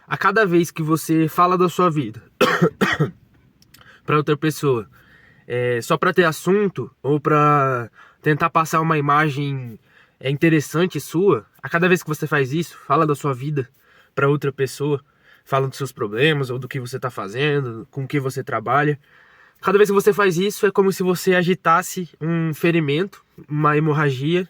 A cada vez que você fala da sua vida para outra pessoa, só para ter assunto ou para tentar passar uma imagem interessante sua, a cada vez que você faz isso, fala da sua vida para outra pessoa, fala dos seus problemas ou do que você está fazendo, com o que você trabalha. Cada vez que você faz isso, é como se você agitasse um ferimento, uma hemorragia,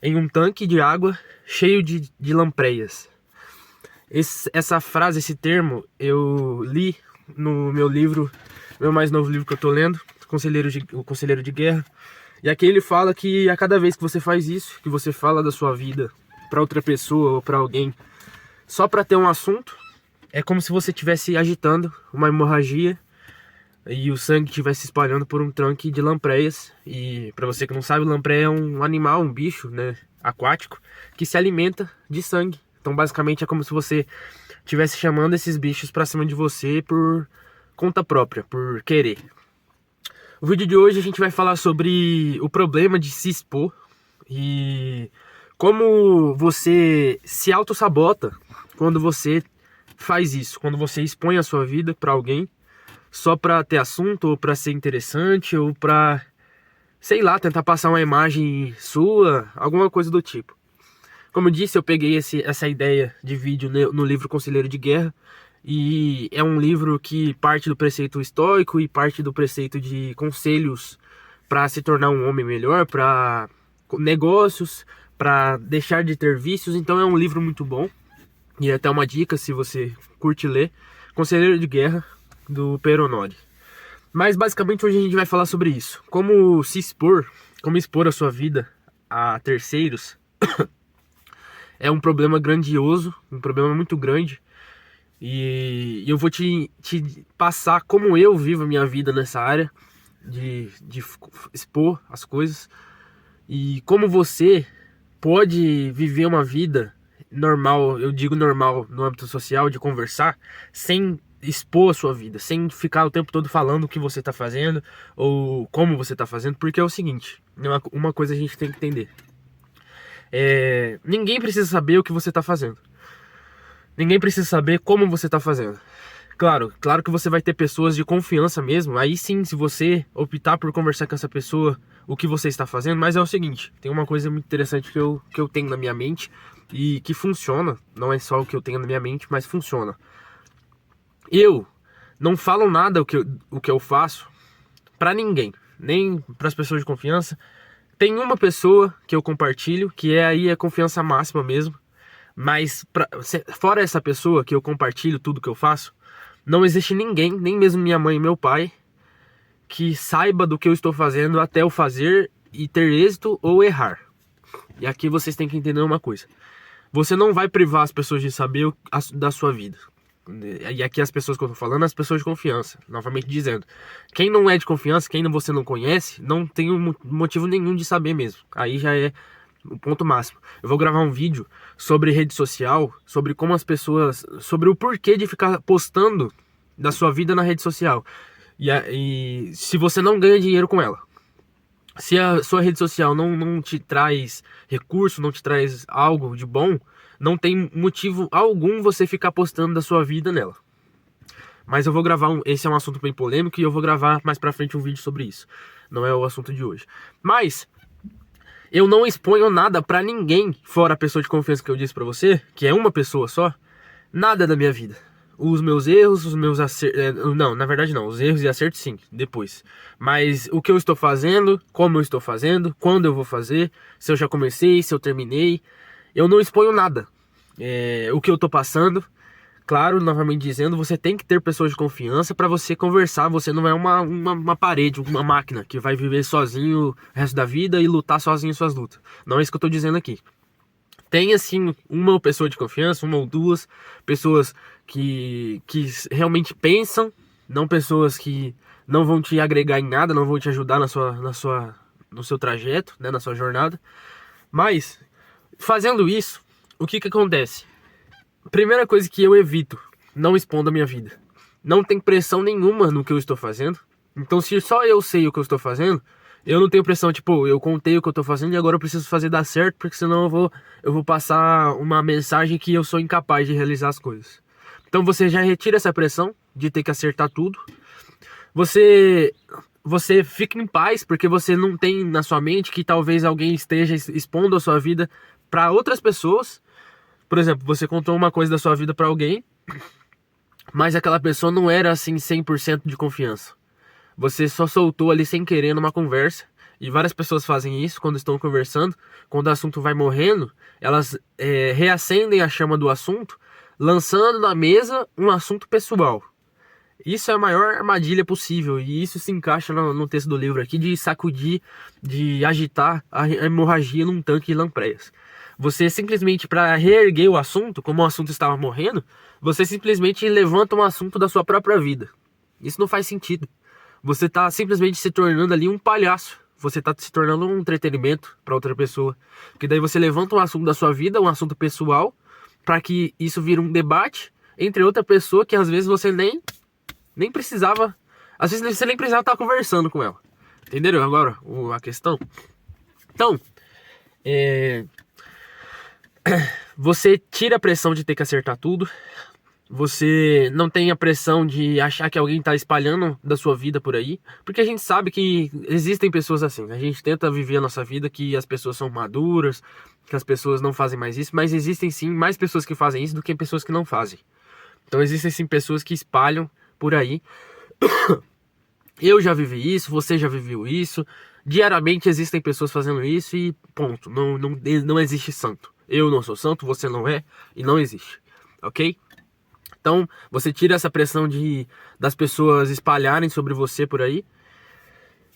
em um tanque de água cheio de lampreias. Essa frase, esse termo, eu li no meu livro, meu mais novo livro que eu tô lendo, O Conselheiro de Guerra. E aqui ele fala que a cada vez que você faz isso, que você fala da sua vida para outra pessoa ou para alguém, só para ter um assunto, é como se você estivesse agitando uma hemorragia e o sangue estivesse espalhando por um tanque de lampreias. E para você que não sabe, lampreia é um animal, um bicho, né, aquático, que se alimenta de sangue. Então basicamente é como se você estivesse chamando esses bichos para cima de você por conta própria, por querer. O vídeo de hoje a gente vai falar sobre o problema de se expor e como você se auto-sabota quando você faz isso, quando você expõe a sua vida para alguém só para ter assunto, ou para ser interessante, ou para, sei lá, tentar passar uma imagem sua, alguma coisa do tipo. Como eu disse, eu peguei essa ideia de vídeo no livro Conselheiro de Guerra, e é um livro que parte do preceito estoico e parte do preceito de conselhos para se tornar um homem melhor, para negócios, para deixar de ter vícios. Então é um livro muito bom, e é até uma dica se você curte ler, Conselheiro de Guerra, do Peronodi. Mas basicamente hoje a gente vai falar sobre isso. Como se expor, como expor a sua vida a terceiros é um problema grandioso, um problema muito grande. E eu vou te passar como eu vivo a minha vida nessa área de expor as coisas. E como você pode viver uma vida normal, eu digo normal no âmbito social, de conversar, sem expor a sua vida, sem ficar o tempo todo falando o que você está fazendo ou como você está fazendo, porque é o seguinte, uma coisa a gente tem que entender. Ninguém precisa saber o que você está fazendo. Ninguém precisa saber como você está fazendo. Claro que você vai ter pessoas de confiança mesmo. Aí sim, se você optar por conversar com essa pessoa o que você está fazendo. Mas é o seguinte, tem uma coisa muito interessante que eu tenho na minha mente e que funciona. Não é só o que eu tenho na minha mente, mas funciona. Eu não falo nada o que eu faço pra ninguém, nem pras pessoas de confiança. Tem uma pessoa que eu compartilho, que aí é confiança máxima mesmo. Mas fora essa pessoa que eu compartilho tudo que eu faço, não existe ninguém, nem mesmo minha mãe e meu pai, que saiba do que eu estou fazendo até eu fazer e ter êxito ou errar. E aqui vocês têm que entender uma coisa. Você não vai privar as pessoas de saber da sua vida. E aqui as pessoas que eu tô falando, as pessoas de confiança. Novamente dizendo, quem não é de confiança, quem você não conhece, não tem motivo nenhum de saber mesmo. Aí já é o ponto máximo. Eu vou gravar um vídeo sobre rede social, sobre como as pessoas, sobre o porquê de ficar postando da sua vida na rede social. E se você não ganha dinheiro com ela, se a sua rede social não te traz recurso, não te traz algo de bom, não tem motivo algum você ficar postando da sua vida nela. Mas eu vou gravar esse é um assunto bem polêmico e eu vou gravar mais pra frente um vídeo sobre isso. Não é o assunto de hoje. Mas eu não exponho nada pra ninguém, fora a pessoa de confiança que eu disse pra você, que é uma pessoa só, nada da minha vida. Os meus erros, os meus acertos... Não, na verdade não. Os erros e acertos sim, depois. Mas o que eu estou fazendo, como eu estou fazendo, quando eu vou fazer, se eu já comecei, se eu terminei. Eu não exponho nada. O que eu estou passando. Claro, novamente dizendo, você tem que ter pessoas de confiança para você conversar. Você não é uma parede, uma máquina que vai viver sozinho o resto da vida e lutar sozinho suas lutas. Não é isso que eu estou dizendo aqui. Tem assim uma pessoa de confiança, uma ou duas pessoas que realmente pensam, não pessoas que não vão te agregar em nada, não vão te ajudar no seu trajeto, né, na sua jornada. Mas fazendo isso, o que acontece? Primeira coisa que eu evito, não expondo a minha vida. Não tem pressão nenhuma no que eu estou fazendo. Então se só eu sei o que eu estou fazendo, eu não tenho pressão, tipo, eu contei o que eu tô fazendo e agora eu preciso fazer dar certo, porque senão eu vou passar uma mensagem que eu sou incapaz de realizar as coisas. Então você já retira essa pressão de ter que acertar tudo. Você fica em paz, porque você não tem na sua mente que talvez alguém esteja expondo a sua vida para outras pessoas. Por exemplo, você contou uma coisa da sua vida para alguém, mas aquela pessoa não era assim 100% de confiança. Você só soltou ali sem querer numa conversa. E várias pessoas fazem isso quando estão conversando. Quando o assunto vai morrendo, elas reacendem a chama do assunto, lançando na mesa um assunto pessoal. Isso é a maior armadilha possível. E isso se encaixa no texto do livro aqui, de sacudir, de agitar a hemorragia num tanque de lampreias. Você simplesmente, para reerguer o assunto, como o assunto estava morrendo, você simplesmente levanta um assunto da sua própria vida. Isso não faz sentido. Você está simplesmente se tornando ali um palhaço. Você está se tornando um entretenimento para outra pessoa. Porque daí você levanta um assunto da sua vida, um assunto pessoal, para que isso vire um debate entre outra pessoa que às vezes você nem precisava. Às vezes você nem precisava estar conversando com ela. Entenderam agora a questão? Então, você tira a pressão de ter que acertar tudo. Você não tem a pressão de achar que alguém está espalhando da sua vida por aí. Porque a gente sabe que existem pessoas assim. A gente tenta viver a nossa vida, que as pessoas são maduras, que as pessoas não fazem mais isso. Mas existem sim mais pessoas que fazem isso do que pessoas que não fazem. Então existem sim pessoas que espalham por aí. Eu já vivi isso, você já viveu isso. Diariamente existem pessoas fazendo isso e ponto. Não existe santo. Eu não sou santo, você não é e não existe. Ok? Então, você tira essa pressão das pessoas espalharem sobre você por aí.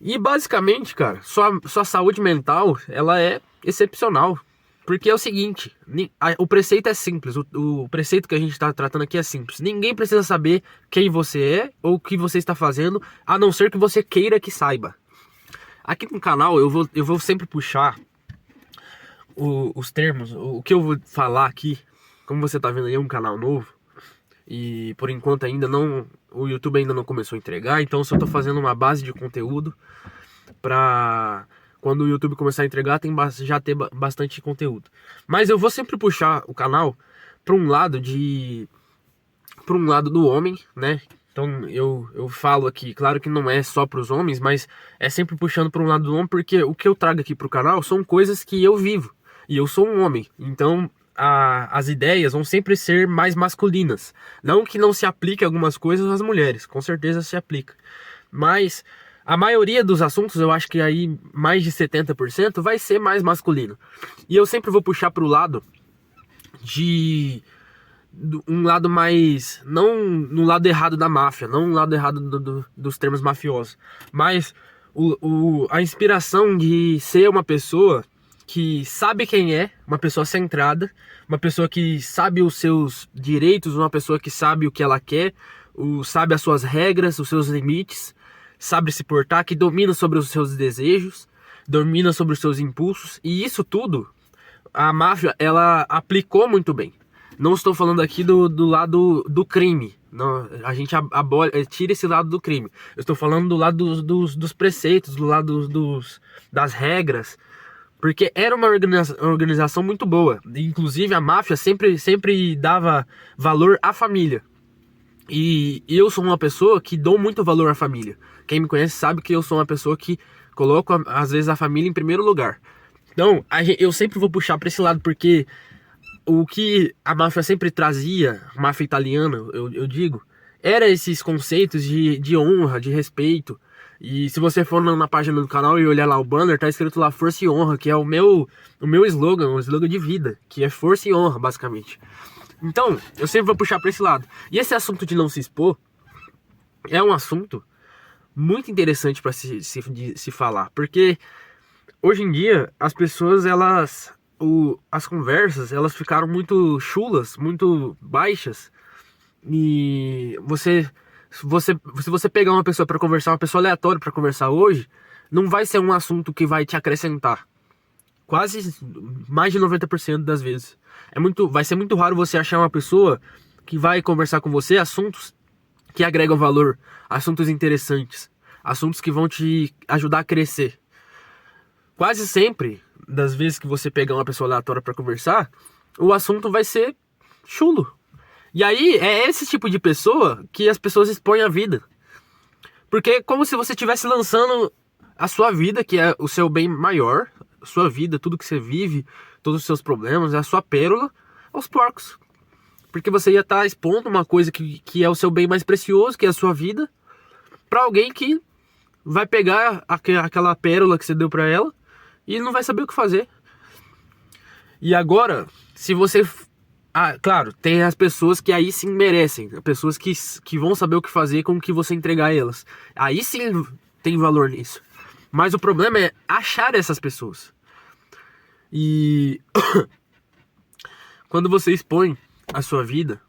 E basicamente, cara, sua saúde mental, ela é excepcional. Porque é o seguinte, o preceito é simples, o preceito que a gente está tratando aqui é simples. Ninguém precisa saber quem você é ou o que você está fazendo, a não ser que você queira que saiba. Aqui no canal eu vou sempre puxar os termos, o que eu vou falar aqui. Como você está vendo aí, é um canal novo. E por enquanto o YouTube ainda não começou a entregar, então eu só tô fazendo uma base de conteúdo pra quando o YouTube começar a entregar já ter bastante conteúdo. Mas eu vou sempre puxar o canal para um lado do homem, né? Então eu falo aqui, claro que não é só para os homens, mas é sempre puxando para um lado do homem, porque o que eu trago aqui pro canal são coisas que eu vivo, e eu sou um homem, então as ideias vão sempre ser mais masculinas. Não que não se aplique algumas coisas às mulheres, com certeza se aplica. Mas a maioria dos assuntos, eu acho que aí mais de 70% vai ser mais masculino. E eu sempre vou puxar para o lado um lado mais, não no lado errado da máfia, não no lado errado dos termos mafiosos, mas a inspiração de ser uma pessoa que sabe quem é, uma pessoa centrada, uma pessoa que sabe os seus direitos, uma pessoa que sabe o que ela quer, sabe as suas regras, os seus limites, sabe se portar, que domina sobre os seus desejos, domina sobre os seus impulsos, e isso tudo a máfia ela aplicou muito bem. Não estou falando aqui do lado do crime. Não, a gente tira esse lado do crime. Eu estou falando do lado dos preceitos, do lado das regras. Porque era uma organização muito boa. Inclusive a máfia sempre dava valor à família. E eu sou uma pessoa que dou muito valor à família. Quem me conhece sabe que eu sou uma pessoa que coloco às vezes a família em primeiro lugar. Então eu sempre vou puxar para esse lado, porque o que a máfia sempre trazia, a máfia italiana, eu digo, era esses conceitos de honra, de respeito. E se você for na página do canal e olhar lá o banner, tá escrito lá Força e Honra, que é o meu slogan, um slogan de vida, que é Força e Honra, basicamente. Então, eu sempre vou puxar pra esse lado. E esse assunto de não se expor é um assunto muito interessante para se falar, porque hoje em dia as pessoas, as conversas, elas ficaram muito chulas, muito baixas. E se você pegar uma pessoa para conversar, uma pessoa aleatória para conversar hoje, não vai ser um assunto que vai te acrescentar. Quase mais de 90% das vezes. Vai ser muito raro você achar uma pessoa que vai conversar com você assuntos que agregam valor, assuntos interessantes, assuntos que vão te ajudar a crescer. Quase sempre, das vezes que você pegar uma pessoa aleatória para conversar, o assunto vai ser chulo. E aí, é esse tipo de pessoa que as pessoas expõem a vida. Porque é como se você estivesse lançando a sua vida, que é o seu bem maior, a sua vida, tudo que você vive, todos os seus problemas, a sua pérola, aos porcos. Porque você ia estar expondo uma coisa que é o seu bem mais precioso, que é a sua vida, pra alguém que vai pegar aquela pérola que você deu pra ela e não vai saber o que fazer. E agora, se você... claro, tem as pessoas que aí sim merecem, pessoas que vão saber o que fazer com o que você entregar a elas. Aí sim tem valor nisso. Mas o problema é achar essas pessoas. E quando você expõe a sua vida,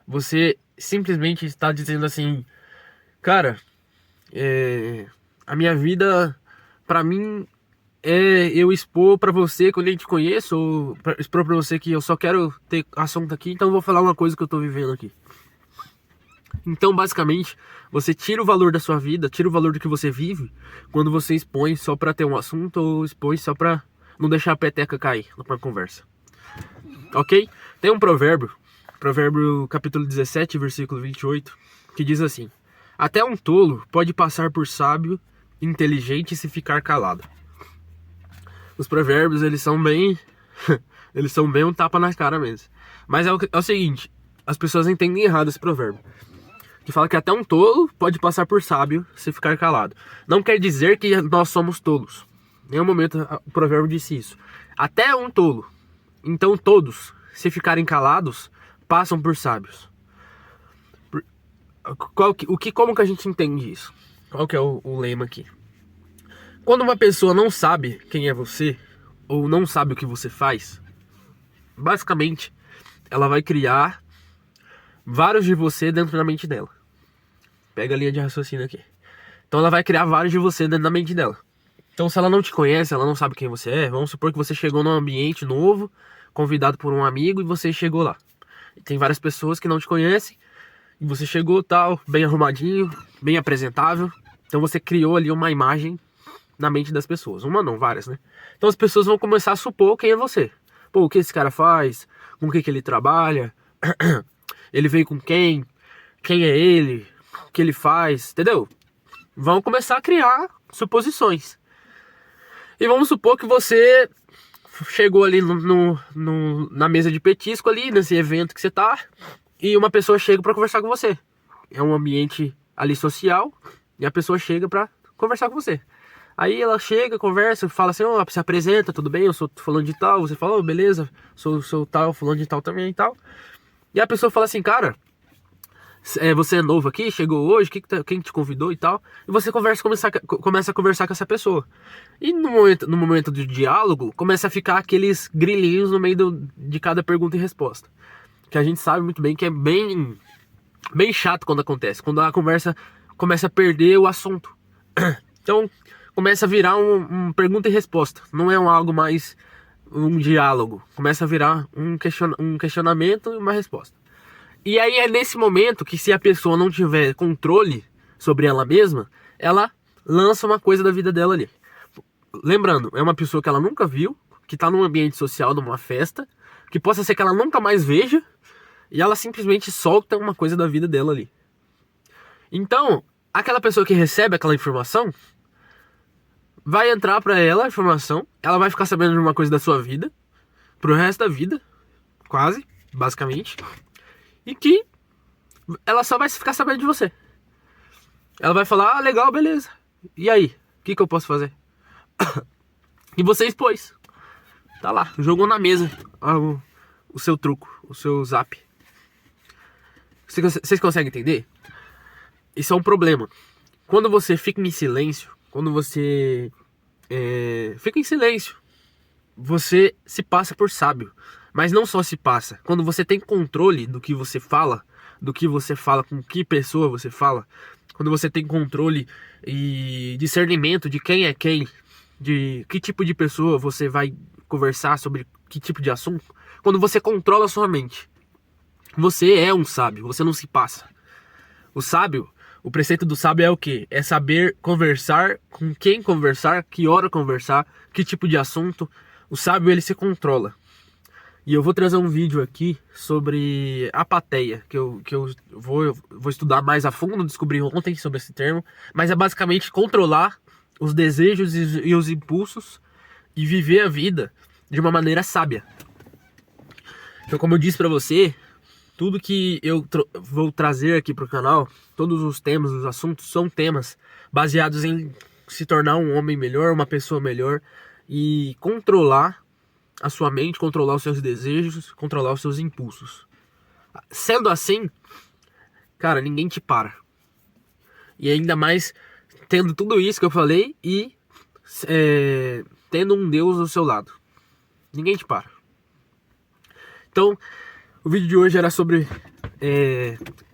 você simplesmente está dizendo assim, cara, a minha vida, pra mim, é eu expor pra você que eu nem te conheço, ou expor pra você que eu só quero ter assunto aqui, então eu vou falar uma coisa que eu tô vivendo aqui. Então, basicamente, você tira o valor da sua vida, tira o valor do que você vive, quando você expõe só pra ter um assunto, ou expõe só pra não deixar a peteca cair na conversa. Ok? Tem um provérbio capítulo 17, versículo 28, que diz assim: até um tolo pode passar por sábio inteligente se ficar calado. Os provérbios, eles são bem eles são bem um tapa na cara mesmo. Mas é o seguinte, as pessoas entendem errado esse provérbio, que fala que até um tolo pode passar por sábio se ficar calado. Não quer dizer que nós somos tolos. Em nenhum momento o provérbio disse isso. Até um tolo. Então todos, se ficarem calados, passam por sábios. Como que a gente entende isso? Qual que é o lema aqui? Quando uma pessoa não sabe quem é você, ou não sabe o que você faz, basicamente, ela vai criar vários de você dentro da mente dela. Pega a linha de raciocínio aqui. Então ela vai criar vários de você dentro da mente dela. Então se ela não te conhece, ela não sabe quem você é, vamos supor que você chegou num ambiente novo, convidado por um amigo, e você chegou lá. E tem várias pessoas que não te conhecem, e você chegou tal, bem arrumadinho, bem apresentável. Então você criou ali uma imagem na mente das pessoas. Uma não, várias, né? Então as pessoas vão começar a supor quem é você. Pô, o que esse cara faz? Com o que ele trabalha? Ele veio com quem? Quem é ele? O que ele faz? Entendeu? Vão começar a criar suposições. E vamos supor que você chegou ali na mesa de petisco ali, nesse evento que você tá, e uma pessoa chega pra conversar com você. É um ambiente ali social, e a pessoa chega pra conversar com você. Aí ela chega, conversa, fala assim, se apresenta, tudo bem, eu sou fulano de tal. Você fala, beleza, sou tal, fulano de tal também e tal. E a pessoa fala assim, cara, você é novo aqui, chegou hoje, quem te convidou e tal. E você começa a conversar com essa pessoa. E no momento do diálogo, começa a ficar aqueles grilinhos no meio de cada pergunta e resposta. Que a gente sabe muito bem que é bem chato quando acontece. Quando a conversa começa a perder o assunto. Então começa a virar um pergunta e resposta. Não é algo mais um diálogo. Começa a virar um questionamento e uma resposta. E aí é nesse momento que, se a pessoa não tiver controle sobre ela mesma, ela lança uma coisa da vida dela ali. Lembrando, é uma pessoa que ela nunca viu, que tá num ambiente social, numa festa, que possa ser que ela nunca mais veja, e ela simplesmente solta uma coisa da vida dela ali. Então, aquela pessoa que recebe aquela informação, vai entrar pra ela a informação, ela vai ficar sabendo de uma coisa da sua vida, pro resto da vida, quase, basicamente, e que ela só vai ficar sabendo de você. Ela vai falar, legal, beleza, e aí, o que eu posso fazer? E você expôs, tá lá, jogou na mesa o seu truco, o seu zap. Vocês conseguem entender? Isso é um problema. Quando você fica em silêncio, quando você fica em silêncio, você se passa por sábio. Mas não só se passa. Quando você tem controle do que você fala, com que pessoa você fala, quando você tem controle e discernimento de quem é quem, de que tipo de pessoa você vai conversar sobre que tipo de assunto, quando você controla a sua mente, você é um sábio, você não se passa. O sábio, o preceito do sábio é o quê? É saber conversar, com quem conversar, que hora conversar, que tipo de assunto. O sábio, ele se controla. E eu vou trazer um vídeo aqui sobre apatia, que eu vou estudar mais a fundo, descobri ontem sobre esse termo, mas é basicamente controlar os desejos e os impulsos e viver a vida de uma maneira sábia. Então, como eu disse pra você, tudo que eu vou trazer aqui pro canal, todos os temas, os assuntos, são temas baseados em se tornar um homem melhor, uma pessoa melhor e controlar a sua mente, controlar os seus desejos, controlar os seus impulsos. Sendo assim, cara, ninguém te para. E ainda mais tendo tudo isso que eu falei e tendo um Deus ao seu lado. Ninguém te para. Então, o vídeo de hoje era sobre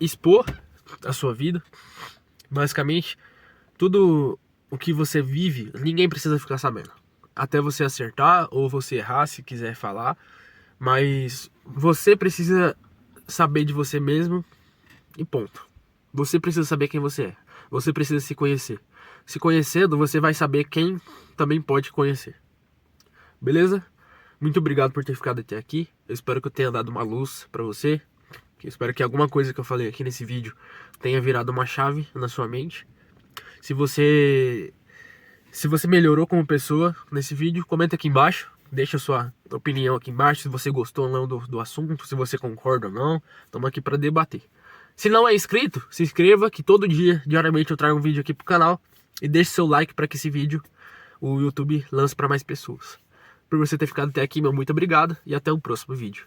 expor a sua vida. Basicamente, tudo o que você vive, ninguém precisa ficar sabendo. Até você acertar ou você errar, se quiser falar. Mas você precisa saber de você mesmo e ponto. Você precisa saber quem você é. Você precisa se conhecer. Se conhecendo, você vai saber quem também pode conhecer. Beleza? Muito obrigado por ter ficado até aqui. Eu espero que eu tenha dado uma luz pra você. Eu espero que alguma coisa que eu falei aqui nesse vídeo tenha virado uma chave na sua mente. Se você melhorou como pessoa nesse vídeo, comenta aqui embaixo. Deixa a sua opinião aqui embaixo, se você gostou ou não do assunto, se você concorda ou não. Estamos aqui para debater. Se não é inscrito, se inscreva, que todo dia, diariamente, eu trago um vídeo aqui pro canal. E deixe seu like para que esse vídeo, o YouTube, lance para mais pessoas. Por você ter ficado até aqui, meu muito obrigado. E até o próximo vídeo.